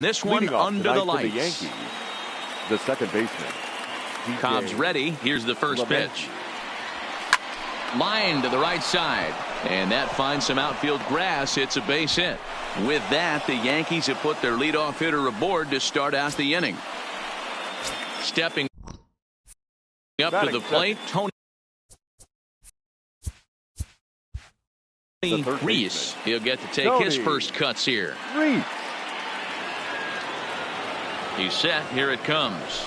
This one under the lights. The Yankees, the second baseman. Cobb's ready. Here's the first pitch. Line to the right side. And that finds some outfield grass. It's a base hit. With that, the Yankees have put their leadoff hitter aboard to start out the inning. Stepping up to the plate, Tony Reese. He'll get to take his first cuts here. He's set. Here it comes.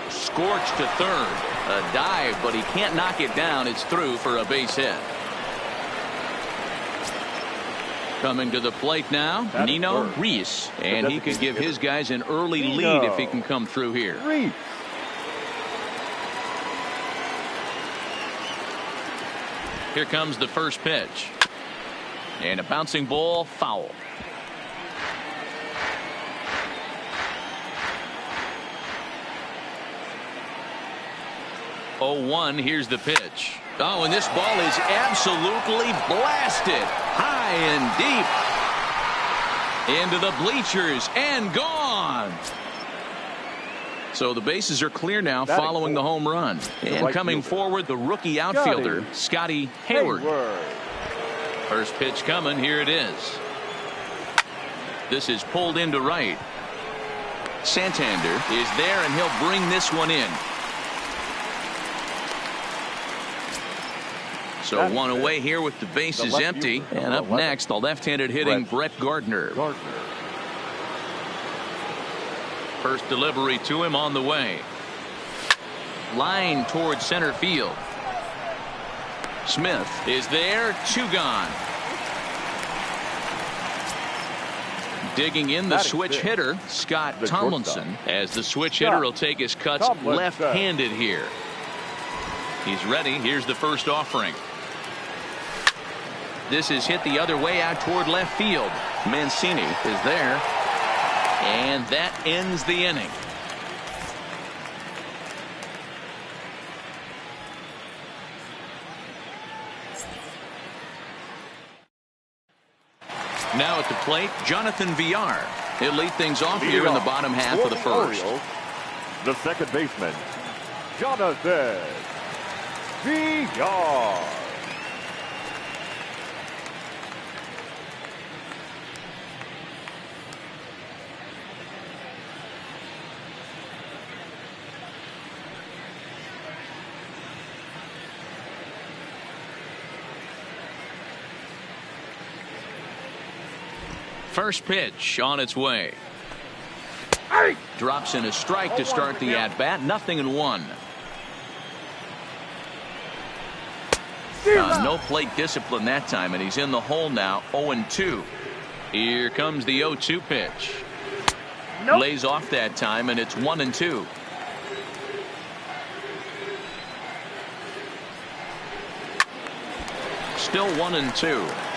Scorched to third. A dive, but he can't knock it down. It's through for a base hit. Coming to the plate now, Nino Reese. And he could give his guys an early lead if he can come through here. Here comes the first pitch. And a bouncing ball, foul. 0-1. Here's the pitch. Oh, and this ball is absolutely blasted high and deep into the bleachers and gone. So the bases are clear now following the home run. And coming forward, the rookie outfielder, Scotty Hayward. First pitch coming. Here it is. This is pulled into right. Santander is there, and he'll bring this one in. So one away here with the bases empty. And up next, the left-handed hitting Brett Gardner. First delivery to him on the way. Line towards center field. Smith is there. 2 gone. Digging in the switch hitter, Scott Tomlinson, as the switch hitter will take his cuts left-handed here. He's ready. Here's the first offering. This is hit the other way out toward left field. Mancini is there. And that ends the inning. Now at the plate, Jonathan Villar. He'll lead things off here in the bottom half of the first. Orioles, the second baseman, Jonathan Villar. First pitch on its way. Drops in a strike to start the at-bat. 0-1. No plate discipline that time, and he's in the hole now. 0-2. Here comes the 0-2 pitch. Lays off that time, and it's 1-2. Still 1-2.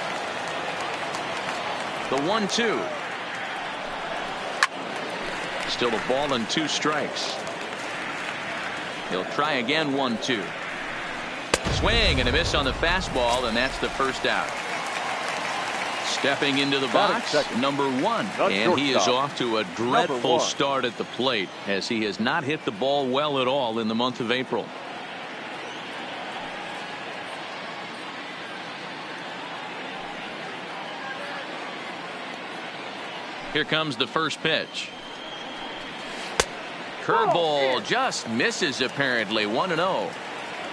The 1-2. Still a ball and 2 strikes. He'll try again. 1-2. Swing and a miss on the fastball, and that's the first out. Stepping into the box, number 1. And he is off to a dreadful start at the plate, as he has not hit the ball well at all in the month of April. Here comes the first pitch. Curveball just misses apparently. 1-0.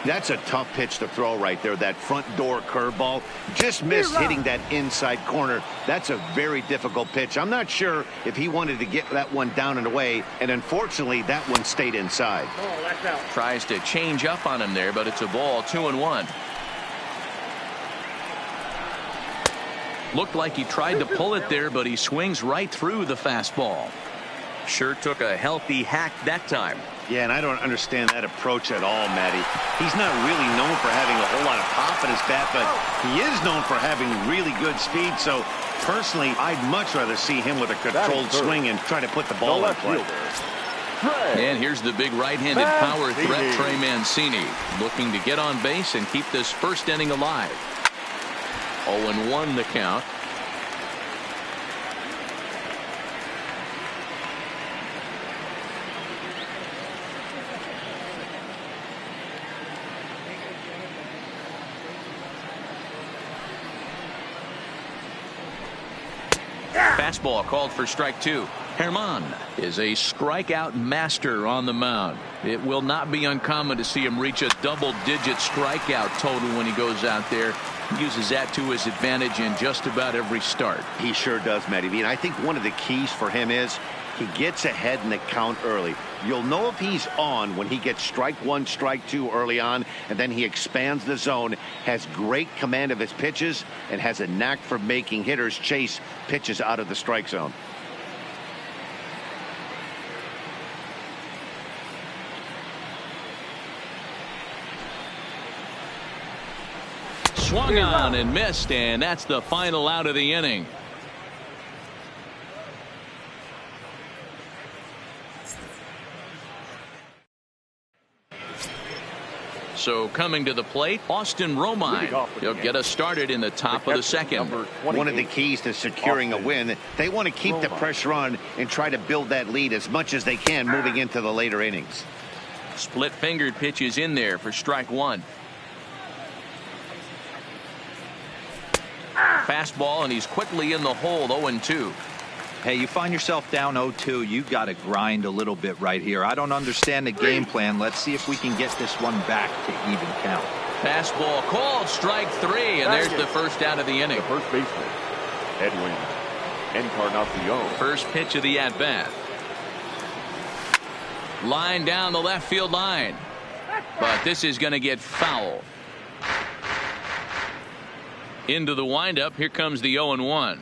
That's a tough pitch to throw right there. That front door curveball just missed hitting that inside corner. That's a very difficult pitch. I'm not sure if he wanted to get that one down and away, and unfortunately that one stayed inside. Tries to change up on him there, but it's a ball. 2-1. Looked like he tried to pull it there, but he swings right through the fastball. Sure took a healthy hack that time. Yeah, and I don't understand that approach at all, Matty. He's not really known for having a whole lot of pop in his bat, but he is known for having really good speed. So, personally, I'd much rather see him with a controlled swing and try to put the ball in play. And here's the big right-handed power threat, Trey Mancini, looking to get on base and keep this first inning alive. 0-1 the count. Fastball called for strike 2. Herman is a strikeout master on the mound. It will not be uncommon to see him reach a double-digit strikeout total when he goes out there. He uses that to his advantage in just about every start. He sure does, Matty. And I think one of the keys for him is he gets ahead in the count early. You'll know if he's on when he gets strike 1, strike 2 early on, and then he expands the zone, has great command of his pitches, and has a knack for making hitters chase pitches out of the strike zone. Swung on and missed, and that's the final out of the inning. So coming to the plate, Austin Romine. He'll get us started in the top of the second. One of the keys to securing a win, they want to keep the pressure on and try to build that lead as much as they can moving into the later innings. Split-fingered pitch is in there for strike 1. Fastball, and he's quickly in the hole. 0-2. Hey, you find yourself down 0-2, you got to grind a little bit right here. I don't understand the game plan. Let's see if we can get this one back to even count. Fastball called, strike 3, and there's the first out of the inning. The first baseman, Edwin Encarnacion. First pitch of the at-bat. Line down the left field line, but this is going to get foul. Into the windup. Here comes the 0-1.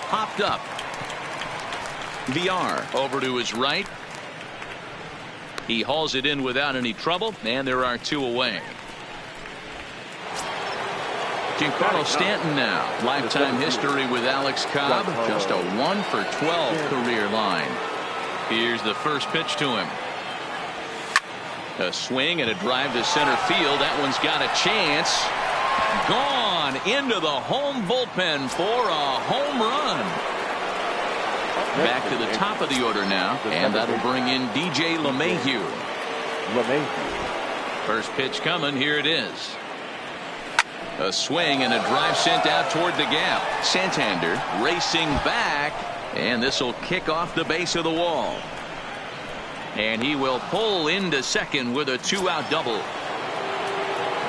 Hopped up. VR over to his right. He hauls it in without any trouble, and there are 2 away. Giancarlo Stanton now. Lifetime history with Alex Cobb. Just a 1 for 12 career line. Here's the first pitch to him. A swing and a drive to center field. That one's got a chance. Gone into the home bullpen for a home run. Back to the top of the order now, and that'll bring in DJ LeMahieu. First pitch coming. Here it is. A swing and a drive sent out toward the gap. Santander racing back, and this will kick off the base of the wall. And he will pull into second with a 2-out double.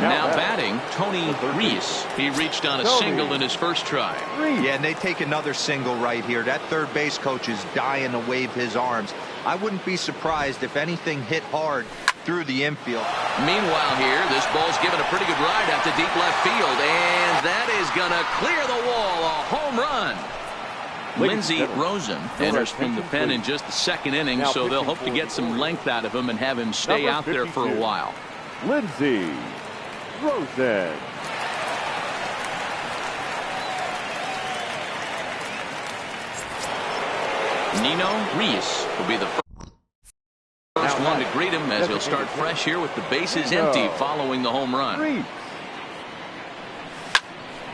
Now batting, Tony Reese. He reached on a single in his first try. Yeah, and they take another single right here. That third base coach is dying to wave his arms. I wouldn't be surprised if anything hit hard through the infield. Meanwhile here, this ball's given a pretty good ride out to deep left field, and that is going to clear the wall. A home run. Lindsey Rosen enters from the pen in just the second inning, so they'll hope to get some length out of him and have him stay out there for a while. Lindsey Rosen. Nino Reese will be the first one to greet him as he'll start fresh here with the bases empty following the home run.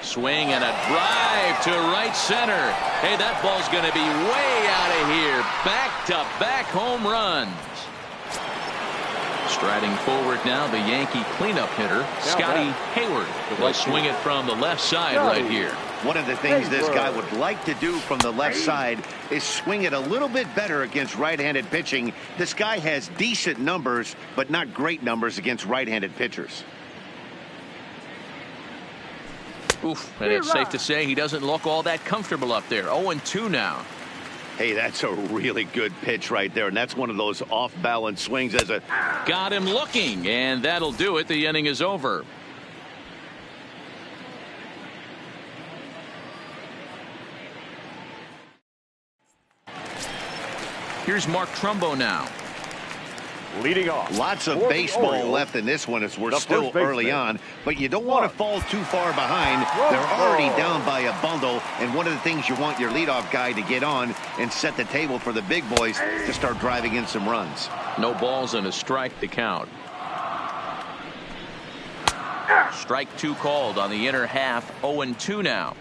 Swing and a drive to right center. Hey, that ball's going to be way out of here. Back-to-back home runs. Striding forward now, the Yankee cleanup hitter, Scotty Hayward. Will swing it from the left side right here. One of the things this guy would like to do from the left side is swing it a little bit better against right-handed pitching. This guy has decent numbers, but not great numbers against right-handed pitchers. Oof, and it's safe to say he doesn't look all that comfortable up there. 0-2 now. Hey, that's a really good pitch right there, and that's one of those off-balance swings as a... Got him looking, and that'll do it. The inning is over. Here's Mark Trumbo now. Leading off. Lots of baseball left in this one as we're still early on, but you don't want to fall too far behind. They're already down by a bundle, and one of the things you want your leadoff guy to get on and set the table for the big boys to start driving in some runs. No balls and a strike to count. Strike 2 called on the inner half. 0-2 now.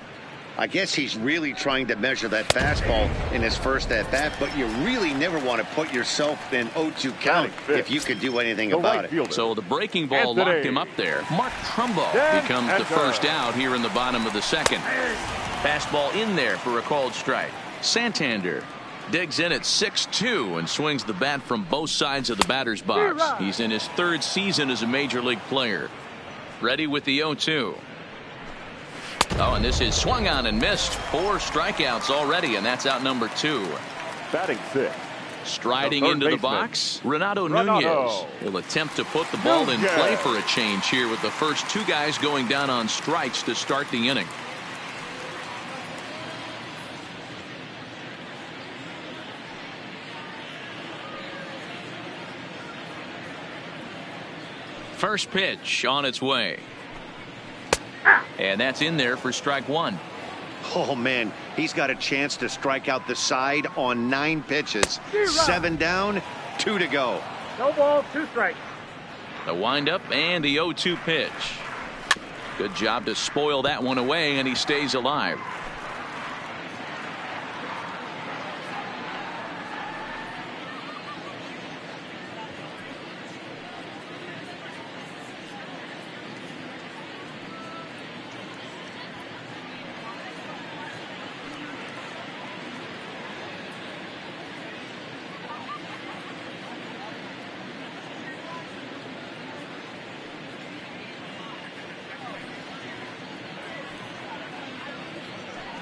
I guess he's really trying to measure that fastball in his first at-bat, but you really never want to put yourself in 0-2 count if you could do anything about it. So the breaking ball locked him up there. Mark Trumbo becomes the first out here in the bottom of the second. Fastball in there for a called strike. Santander digs in at 6-2 and swings the bat from both sides of the batter's box. He's in his 3rd season as a major league player. Ready with the 0-2. Oh, and this is swung on and missed. 4 strikeouts already, and that's out number 2. Batting 6th. Striding into the box, Renato Nunez. He'll attempt to put the ball in play for a change here with the first 2 guys going down on strikes to start the inning. First pitch on its way. And that's in there for strike 1. Oh, man, he's got a chance to strike out the side on 9 pitches. 7 down, 2 to go. No ball, 2 strikes. The windup and the 0-2 pitch. Good job to spoil that one away, and he stays alive.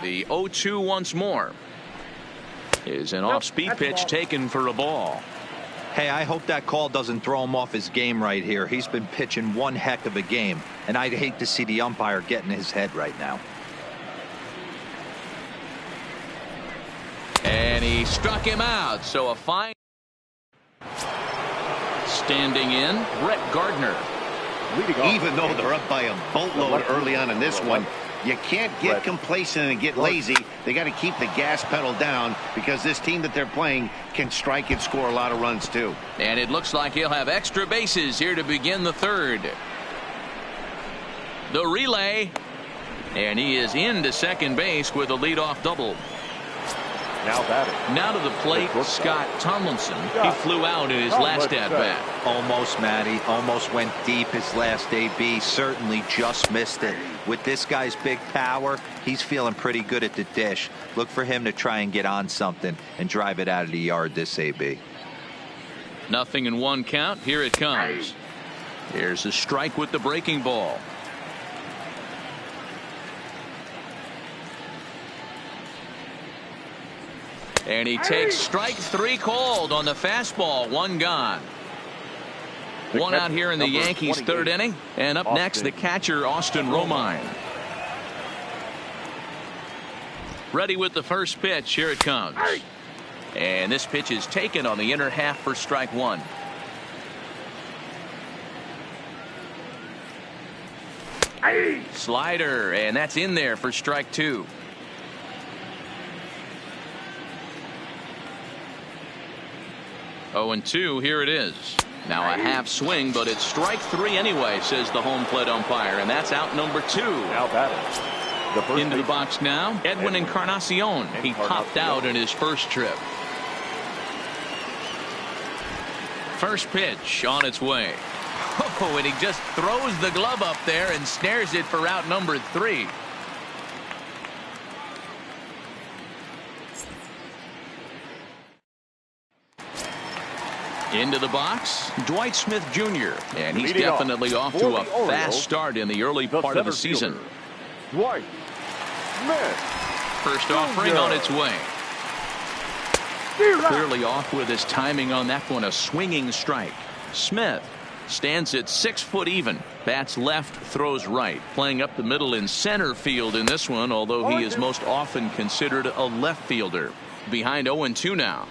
The 0-2 once more is an off-speed pitch taken for a ball. Hey, I hope that call doesn't throw him off his game right here. He's been pitching one heck of a game, and I'd hate to see the umpire get in his head right now. And he struck him out, so a fine. Standing in, Brett Gardner. Even though they're up by a boatload early on in this one, you can't get complacent and get lazy. They got to keep the gas pedal down because this team that they're playing can strike and score a lot of runs too. And it looks like he'll have extra bases here to begin the 3rd. The relay. And he is into second base with a leadoff double. Now batting. Now to the plate, Scott Tomlinson. He flew out in his last at-bat. Almost, Matty. Almost went deep his last AB. Certainly just missed it. With this guy's big power, he's feeling pretty good at the dish. Look for him to try and get on something and drive it out of the yard this AB. 0-1 count. Here it comes. Here's a strike with the breaking ball. And he takes strike 3 called on the fastball. 1 gone. 1 out here in the Yankees' 3rd inning. And up next, the catcher, Austin Romine. Ready with the first pitch. Here it comes. And this pitch is taken on the inner half for strike 1. Slider, and that's in there for strike 2. 0-2, here it is. Now a half swing, but it's strike 3 anyway, says the home plate umpire, and that's out number 2. Now batting. Into the box now, Edwin Encarnacion. He popped out in his first trip. First pitch on its way. Oh, and he just throws the glove up there and snares it for out number 3. Into the box, Dwight Smith Jr. And he's definitely off to a fast start in the early part of the season. Dwight Smith. First offering on its way. Clearly off with his timing on that one. A swinging strike. Smith stands at 6 foot even. Bats left, throws right. Playing up the middle in center field in this one, although he is most often considered a left fielder. Behind 0-2 now.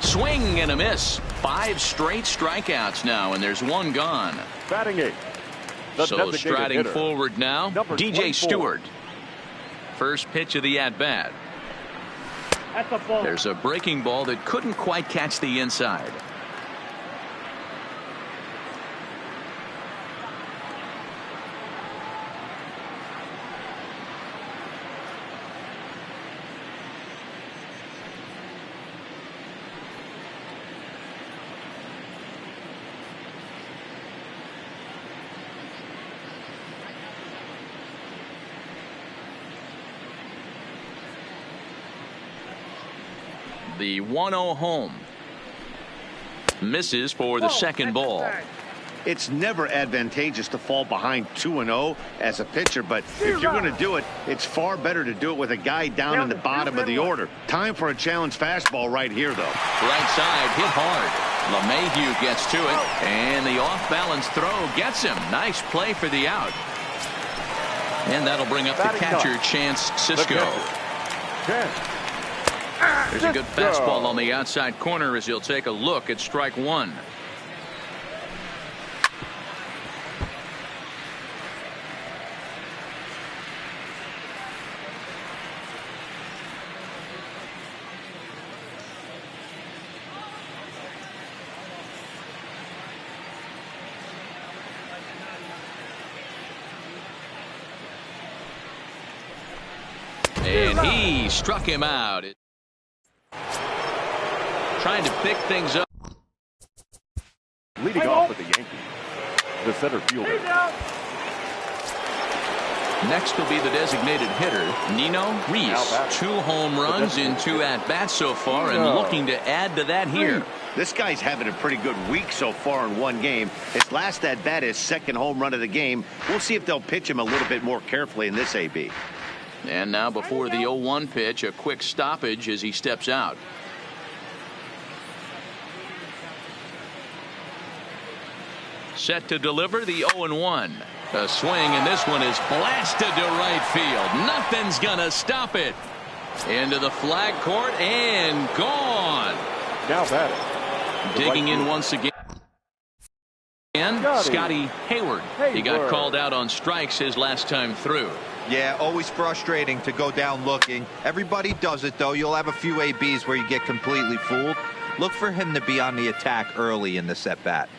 Swing and a miss. 5 straight strikeouts now, and there's 1 gone. Batting 8. So striding forward now, DJ Stewart. First pitch of the at-bat. There's a breaking ball that couldn't quite catch the inside. The 1-0 home. Misses for the second ball. It's never advantageous to fall behind 2-0 as a pitcher, but if you're going to do it, it's far better to do it with a guy down in the bottom of the order. Time for a challenge fastball right here, though. Right side, hit hard. LeMahieu gets to it, and the off-balance throw gets him. Nice play for the out. And that'll bring up the catcher, Chance Sisco. There's a good fastball on the outside corner as he'll take a look at strike one. And he struck him out. Trying to pick things up. Leading off with the Yankees, the center fielder. Next will be the designated hitter, Nino Reese. 2 home runs in 2 at-bats so far, and looking to add to that here. This guy's having a pretty good week so far in one game. His last at-bat is second home run of the game. We'll see if they'll pitch him a little bit more carefully in this AB. And now before the 0-1 pitch, a quick stoppage as he steps out. Set to deliver the 0-1. A swing, and this one is blasted to right field. Nothing's gonna stop it. Into the flag court and gone. Now batting. Digging in once again. And Scotty Hayward. He got called out on strikes his last time through. Yeah, always frustrating to go down looking. Everybody does it, though. You'll have a few ABs where you get completely fooled. Look for him to be on the attack early in this at-bat.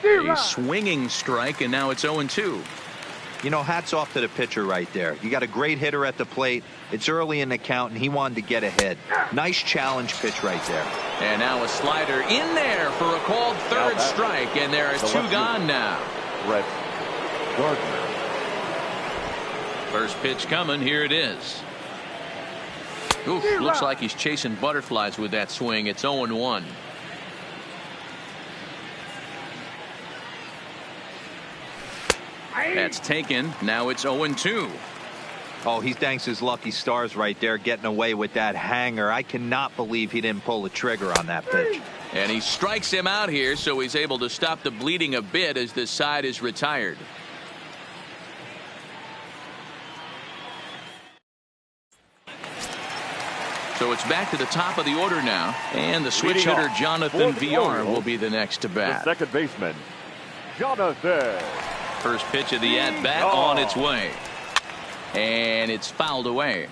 A swinging strike, and now it's 0-2. You know, hats off to the pitcher right there. You got a great hitter at the plate. It's early in the count, and he wanted to get ahead. Nice challenge pitch right there. And now a slider in there for a called third strike, and there are 2 gone now. Brett Gardner. First pitch coming. Here it is. Oof, looks like he's chasing butterflies with that swing. It's 0-1. That's taken. Now it's 0-2. Oh, he thanks his lucky stars right there, getting away with that hanger. I cannot believe he didn't pull the trigger on that pitch. And he strikes him out here, so he's able to stop the bleeding a bit as this side is retired. So it's back to the top of the order now, and the switch hitter Jonathan Villar will be the next to bat. The second baseman, Jonathan. First pitch of the at-bat on its way. And it's fouled away.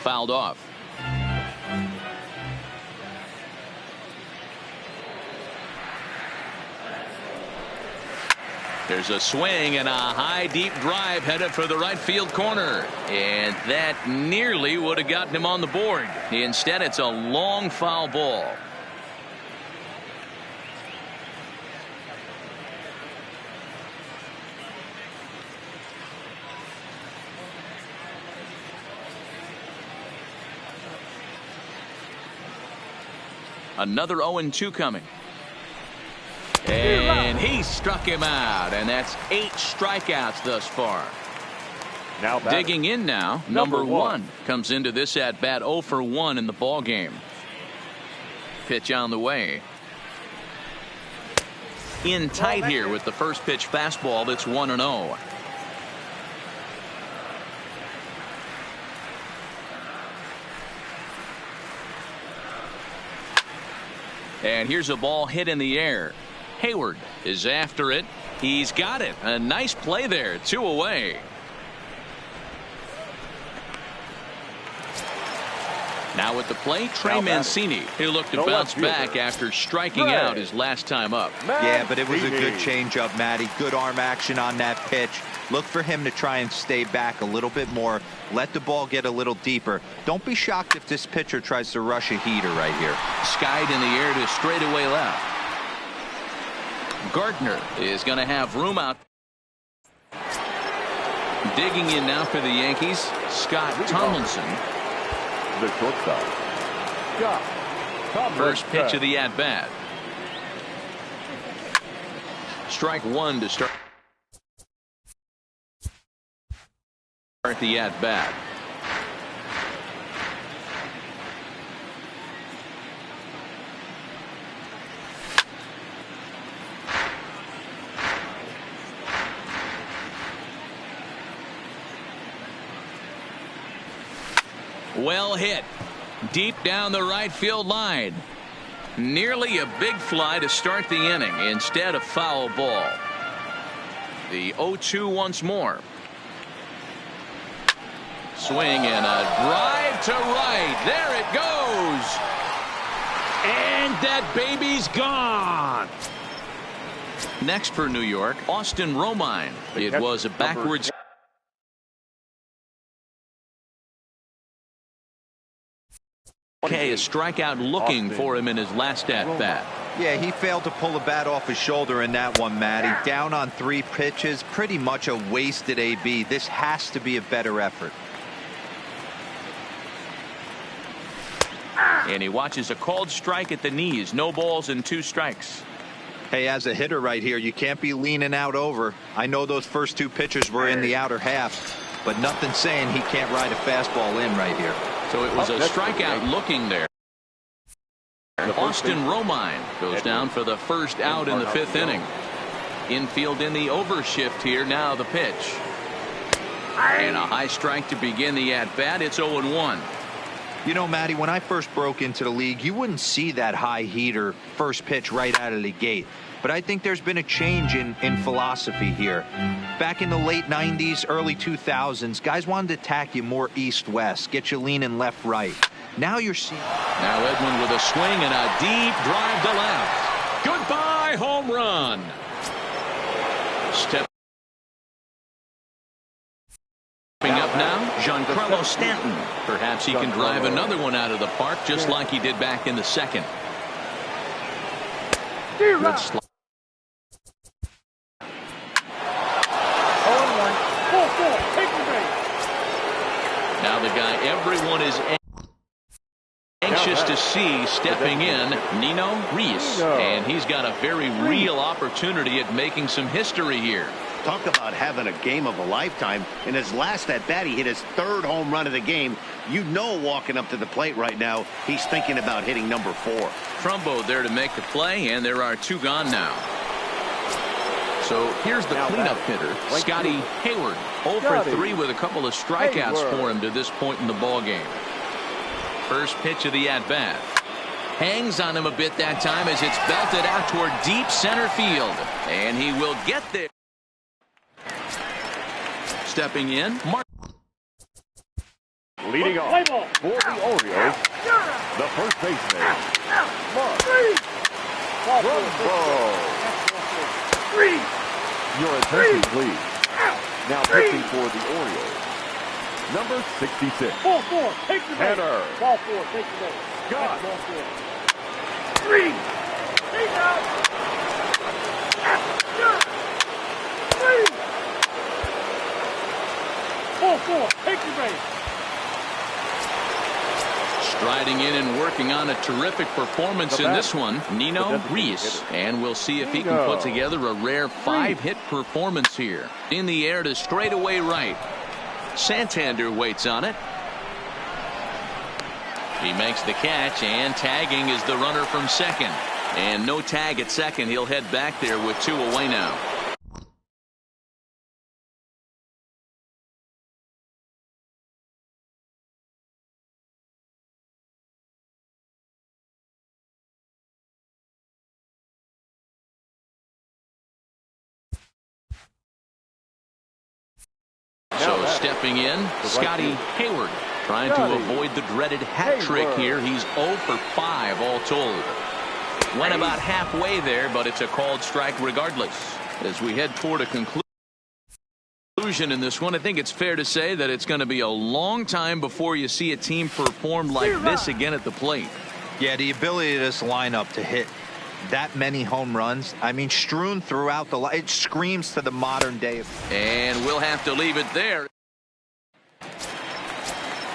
Fouled off. There's a swing and a high deep drive headed for the right field corner, and that nearly would have gotten him on the board. Instead, it's a long foul ball. Another 0-2 coming. And he struck him out, and that's 8 strikeouts thus far. Now digging in now, number 1 comes into this at bat 0 for 1 in the ball game. Pitch on the way. In tight here with the first pitch fastball that's 1-0. And here's a ball hit in the air. Hayward is after it. He's got it. A nice play there. 2 away. Now at the plate, Trey Mancini. He looked to bounce back after striking out his last time up. Yeah, but it was a good changeup, Matty. Good arm action on that pitch. Look for him to try and stay back a little bit more. Let the ball get a little deeper. Don't be shocked if this pitcher tries to rush a heater right here. Skied in the air to straightaway left. Gardner is going to have room out. Digging in now for the Yankees, Scott Tomlinson. The shortstop. First pitch of the at-bat. Strike one to start the at-bat. Well hit. Deep down the right field line. Nearly a big fly to start the inning. Instead, a foul ball. The 0-2 once more. Swing and a drive to right. There it goes. And that baby's gone. Next for New York, Austin Romine. It was a backwards. Okay, a strikeout looking for him in his last at-bat. Yeah, he failed to pull the bat off his shoulder in that one, Matty. Down on 3 pitches, pretty much a wasted AB. This has to be a better effort. And he watches a called strike at the knees. No balls and 2 strikes. Hey, as a hitter right here, you can't be leaning out over. I know those first 2 pitches were in the outer half, but nothing saying he can't ride a fastball in right here. So it was a strikeout looking there. Austin Romine goes down for the first out in the 5th inning. Infield in the overshift here. Now the pitch. And a high strike to begin the at-bat. It's 0-1. You know, Matty, when I first broke into the league, you wouldn't see that high heater first pitch right out of the gate. But I think there's been a change in philosophy here. Back in the late 90s, early 2000s, guys wanted to attack you more east-west, get you leaning left-right. Now you're seeing. Now Edwin with a swing and a deep drive to left. Goodbye, home run. Stepping up now, Giancarlo Stanton. Perhaps he can drive another one out of the park just like he did back in the 2nd. Good slide. Now the guy everyone is anxious to see stepping in, Nino Reese. And he's got a very real opportunity at making some history here. Talk about having a game of a lifetime. In his last at-bat, he hit his 3rd home run of the game. You know, walking up to the plate right now, he's thinking about hitting number 4. Trumbo there to make the play, and there are 2 gone now. So here's the cleanup hitter, Scotty Hayward. 0 for 3 with a couple of strikeouts for him to this point in the ball game. First pitch of the at-bat. Hangs on him a bit that time as it's belted out toward deep center field. And he will get there. Stepping in, Mark. Leading off for the Orioles, the first baseman, Mark Trumbo. Your attention, please. Now pitching for the Orioles, number 66. Ball 4, take the base. Header. Ball 4, take the base. Scott. Ball 4. 3. Take out. 3. Ball 4, take the base. Striding in and working on a terrific performance in this one, Nino Reese. And we'll see if he can put together a rare 5-hit performance here. In the air to straightaway right. Santander waits on it. He makes the catch, and tagging is the runner from 2nd. And no tag at 2nd. He'll head back there with 2 away now. So stepping in, Scotty Hayward. Trying to avoid the dreaded hat trick here. He's 0 for 5 all told. Went about halfway there, but it's a called strike regardless. As we head toward a conclusion in this one, I think it's fair to say that it's going to be a long time before you see a team perform like this again at the plate. Yeah, the ability of this lineup to hit that many home runs, I mean, strewn throughout the line, it screams to the modern day. And we'll have to leave it there.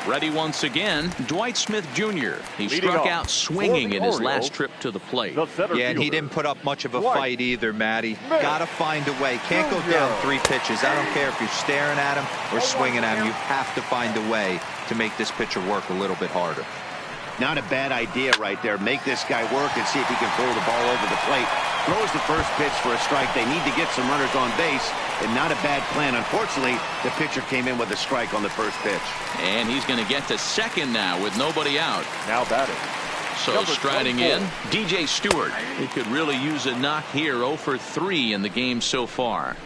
Ready once again, Dwight Smith Jr. He struck out swinging in his last trip to the plate. Yeah, and he didn't put up much of a fight either, Matty. Gotta find a way. Can't go down 3 pitches. I don't care if you're staring at him or swinging at him. You have to find a way to make this pitcher work a little bit harder. Not a bad idea right there. Make this guy work and see if he can throw the ball over the plate. Throws the first pitch for a strike. They need to get some runners on base, and not a bad plan. Unfortunately, the pitcher came in with a strike on the first pitch. And he's going to get to second now with nobody out. Now batting. So striding in, DJ Stewart. He could really use a knock here. 0 for 3 in the game so far.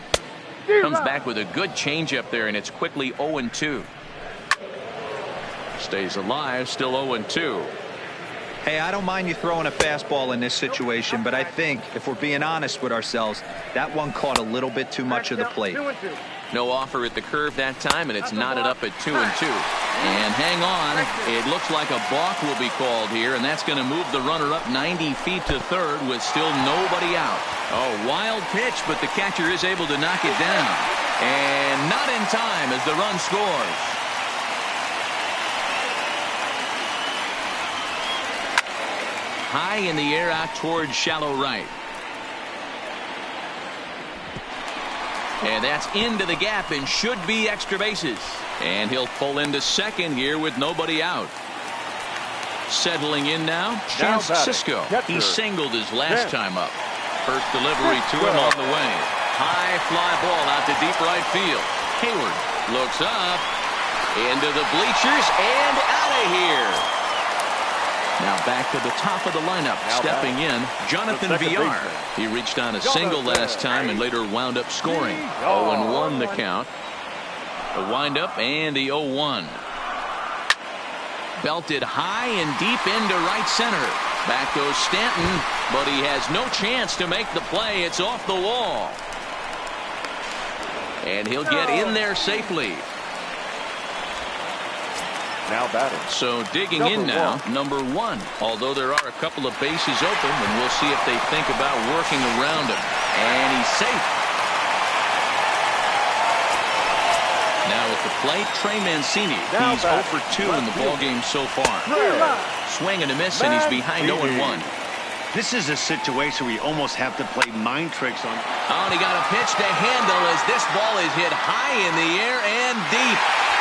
Comes back with a good changeup there, and it's quickly 0-2. Stays alive, still 0-2. Hey, I don't mind you throwing a fastball in this situation, but I think if we're being honest with ourselves, that one caught a little bit too much of the plate. No offer at the curve that time, and it's knotted up at 2-2. And hang on, it looks like a balk will be called here, and that's going to move the runner up 90 feet to third with still nobody out. Oh, wild pitch, but the catcher is able to knock it down. And not in time as the run scores. High in the air out towards shallow right. And that's into the gap and should be extra bases. And he'll pull into second here with nobody out. Settling in now, Chance Cisco. He singled his last time up. First delivery to him on the way. High fly ball out to deep right field. Hayward looks up into the bleachers and out of here. Now back to the top of the lineup. Stepping in, Jonathan Villar. He reached on a single last time and later wound up scoring. 0-1 the count. The windup and the 0-1. Belted high and deep into right center. Back goes Stanton, but he has no chance to make the play. It's off the wall. And he'll get in there safely. Now batting. So digging in now, number 1. Although there are a couple of bases open, and we'll see if they think about working around him. And he's safe. Now at the plate, Trey Mancini. He's 0 for 2 in the ballgame so far. Swing and a miss, and he's behind 0-1. This is a situation where you almost have to play mind tricks on. Oh, and he got a pitch to handle as this ball is hit high in the air and deep.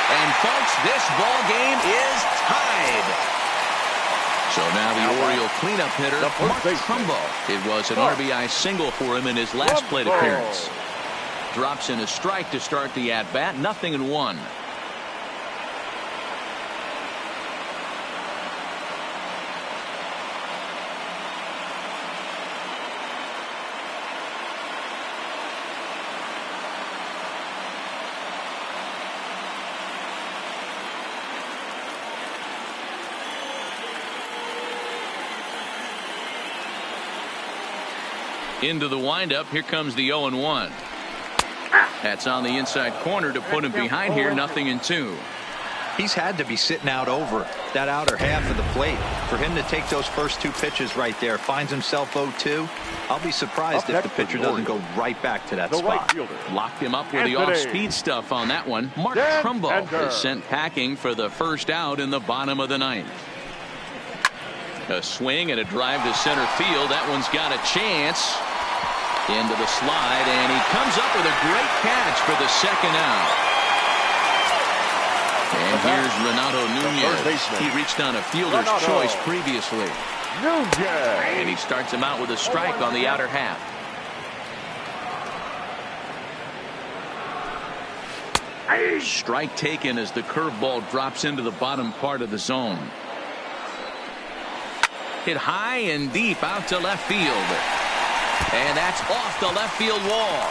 And folks, this ball game is tied. So now the Oriole cleanup hitter, Mark Trumbo. It was an RBI single for him in his last plate appearance. Drops in a strike to start the at-bat. 0-1. Into the windup. Here comes the 0-1. That's on the inside corner to put him behind here. 0-2. He's had to be sitting out over that outer half of the plate. For him to take those first 2 pitches right there, finds himself 0-2. I'll be surprised if the pitcher doesn't go right back to that spot. Locked him up with the off-speed stuff on that one. Mark Trumbo is sent packing for the first out in the bottom of the 9th. A swing and a drive to center field. That one's got a chance. Into the slide, and he comes up with a great catch for the second out. And here's Renato Nunez. He reached on a fielder's choice previously. And he starts him out with a strike on the outer half. Strike taken as the curveball drops into the bottom part of the zone. Hit high and deep out to left field. And that's off the left field wall.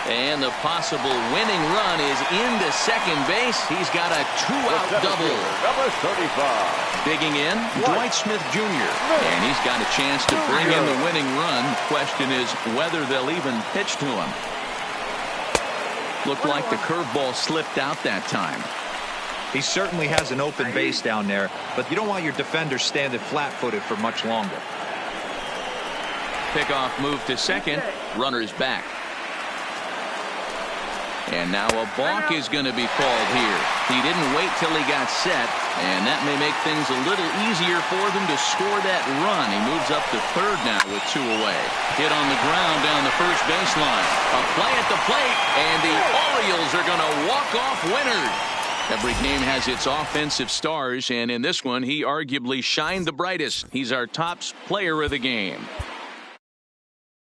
And the possible winning run is into second base. He's got a 2-out double. Number 35. Digging in, Dwight Smith Jr. And he's got a chance to bring in the winning run. Question is whether they'll even pitch to him. Looked like the curveball slipped out that time. He certainly has an open base down there, but you don't want your defender standing flat-footed for much longer. Pickoff move to second. Runner's back. And now a balk is going to be called here. He didn't wait till he got set, and that may make things a little easier for them to score that run. He moves up to third now with 2 away. Hit on the ground down the first baseline. A play at the plate, and the Orioles are going to walk off winners. Every game has its offensive stars, and in this one, he arguably shined the brightest. He's our top player of the game.